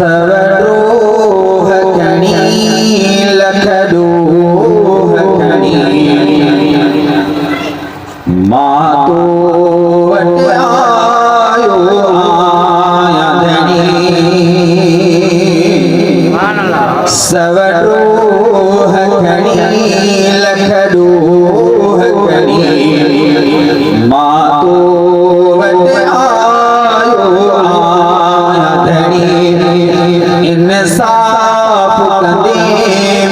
सवरोह कणी लखडोह कणी मातो वट आयो आयधनी सवरोह कणी लखडोह कणी मातो वट आयो आयधनी इंसाफ कंदे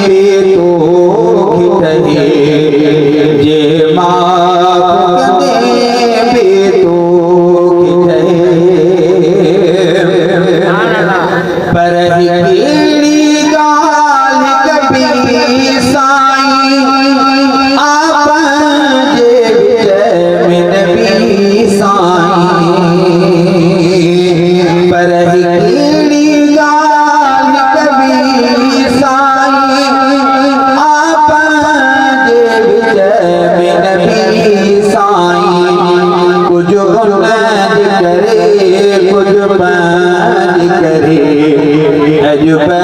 बे तो खिटहे जे माफ कंदे बे तो खिटहे पर हिकिड़ी गाल कभी साईं आप जे विच में भी साईं पर हिकिड़ी गाल कभी साईं आप जे विच में भी साईं कुछ उनज करे कुछ पंज करे अजुबा